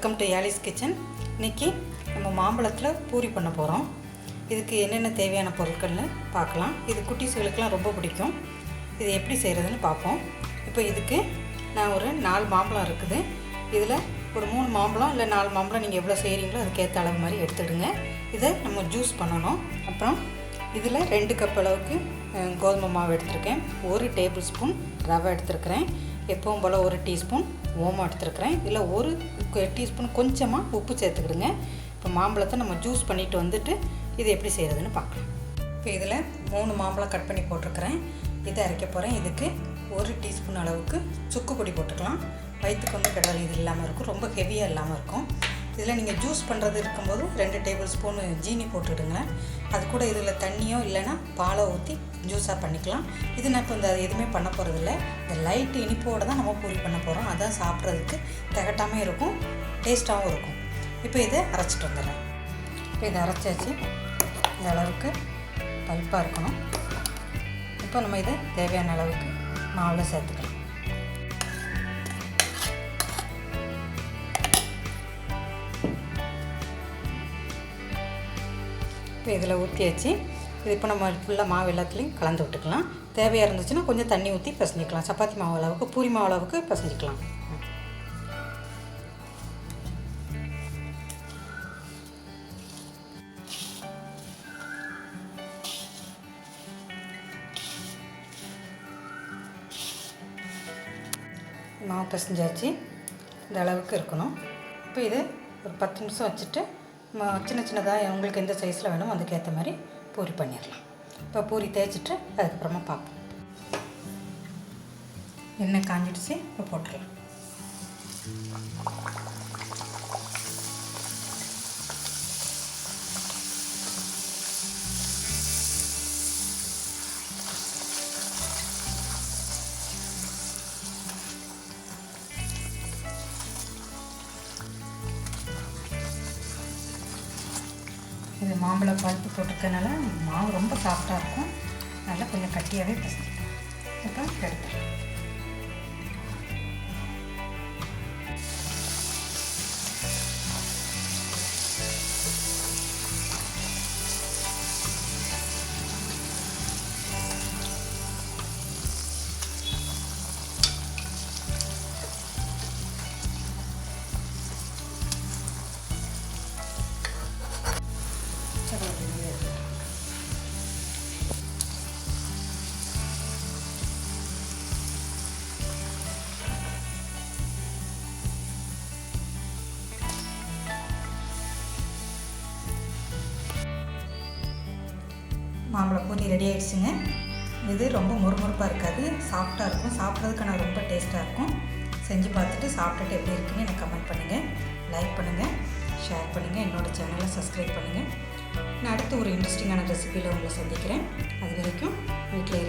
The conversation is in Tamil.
Welcome to யாலிஸ் kitchen. இன்றைக்கி நம்ம மாம்பழத்தில் பூரி பண்ண போகிறோம். இதுக்கு என்னென்ன தேவையான பொருட்கள்னு பார்க்கலாம். இது குட்டீஸுகளுக்கெலாம் ரொம்ப பிடிக்கும். இது எப்படி செய்கிறதுன்னு பார்ப்போம். இப்போ இதுக்கு நான் ஒரு 4 மாம்பழம் இருக்குது. இதில் ஒரு 3 மாம்பழம் இல்லை 4 மாம்பழம் நீங்கள் எவ்வளோ செய்கிறீங்களோ அதுக்கேற்ற அளவு மாதிரி எடுத்துடுங்க. இதை நம்ம ஜூஸ் பண்ணணும். அப்புறம் இதில் 2 கப் அளவுக்கு கோதுமை மாவு எடுத்துருக்கேன். 1 டேபிள் ஸ்பூன் ரவை எடுத்துருக்கிறேன். எப்பவும் போல் 1 டீஸ்பூன் ஓமம் எடுத்துருக்கிறேன். இதில் 1 டீஸ்பூன் கொஞ்சமாக உப்பு சேர்த்துக்கிடுங்க. இப்போ மாம்பழத்தை நம்ம ஜூஸ் பண்ணிவிட்டு வந்துட்டு இது எப்படி செய்கிறதுன்னு பார்க்கலாம். இப்போ இதில் 3 மாம்பழம் கட் பண்ணி போட்டிருக்கிறேன். இதை அரைக்க போகிறேன். இதுக்கு 1 டீஸ்பூன் அளவுக்கு சுக்கு பொடி போட்டுக்கலாம். வயிற்றுக்கு வந்து கடல் இது இல்லாமல் இருக்கும், ரொம்ப ஹெவியாக இல்லாமல் இருக்கும். இதில் நீங்கள் ஜூஸ் பண்ணுறது இருக்கும்போது 2 டேபிள் ஸ்பூன் ஜீனி போட்டுவிடுங்க. அது கூட இதில் தண்ணியோ இல்லைன்னா பாலை ஊற்றி ஜூஸாக பண்ணிக்கலாம். இது நான் இப்போ எதுவுமே பண்ண போகிறதில்ல. இந்த லைட் இனிப்போடு தான் நம்ம பூரி பண்ண போகிறோம். அதான் சாப்பிட்றதுக்கு திகட்டாமல் இருக்கும், டேஸ்ட்டாகவும் இருக்கும். இப்போ இதை அரைச்சிட்டு வந்துடுறேன். இப்போ இதை அரைச்சாச்சு. இந்த அளவுக்கு பல்ப்பாக இருக்கணும். இப்போ நம்ம இதை தேவையான அளவுக்கு மாவில் சேர்த்துக்கலாம். இப்போ இதில் ஊற்றியாச்சு. இது இப்போ நம்ம ஃபுல்லாக மாவு எல்லாத்துலேயும் கலந்து விட்டுக்கலாம். தேவையாக இருந்துச்சுன்னா கொஞ்சம் தண்ணி ஊற்றி பிசைஞ்சிக்கலாம். சப்பாத்தி மாவு அளவுக்கு, பூரி மாவு அளவுக்கு பிசைஞ்சிக்கலாம். மாவு பிசைஞ்சாச்சு. இந்த அளவுக்கு இருக்கணும். இப்போ இது ஒரு 10 நிமிஷம் வச்சுட்டு சின்ன சின்னதாக உங்களுக்கு எந்த சைஸில் வேணுமோ அதுக்கேற்ற மாதிரி பூரி பண்ணிடலாம். இப்போ பூரி தேய்ச்சிட்டு அதுக்கப்புறமா பார்ப்போம். எண்ணெய் காஞ்சிடுச்சு. இப்போ போட்டுடலாம். இது மாம்பழம் பழுப்பு போட்டுக்கிறதுனால மாவு ரொம்ப சாஃப்டாக இருக்கும். நல்லா கொஞ்சம் கட்டியாகவே பிசைஞ்சிக்கலாம். இப்போ எடுத்துக்கலாம். மாம்பழம் பூரி ரெடி ஆகிடுச்சுங்க. இது ரொம்ப முறுமுறுப்பாக இருக்காது, சாஃப்டாக இருக்கும். சாப்பிட்றதுக்கான ரொம்ப டேஸ்ட்டாக இருக்கும். செஞ்சு பார்த்துட்டு சாப்பிட்டுட்டு எப்படி இருக்குன்னு எனக்கு கமெண்ட் பண்ணுங்கள், லைக் பண்ணுங்கள், ஷேர் பண்ணுங்கள், என்னோடய சேனலை சப்ஸ்கிரைப் பண்ணுங்கள். நான் அடுத்து ஒரு இன்ட்ரெஸ்டிங்கான ரெசிபியில் உங்களை சந்திக்கிறேன். அது வரைக்கும் வீட்டில்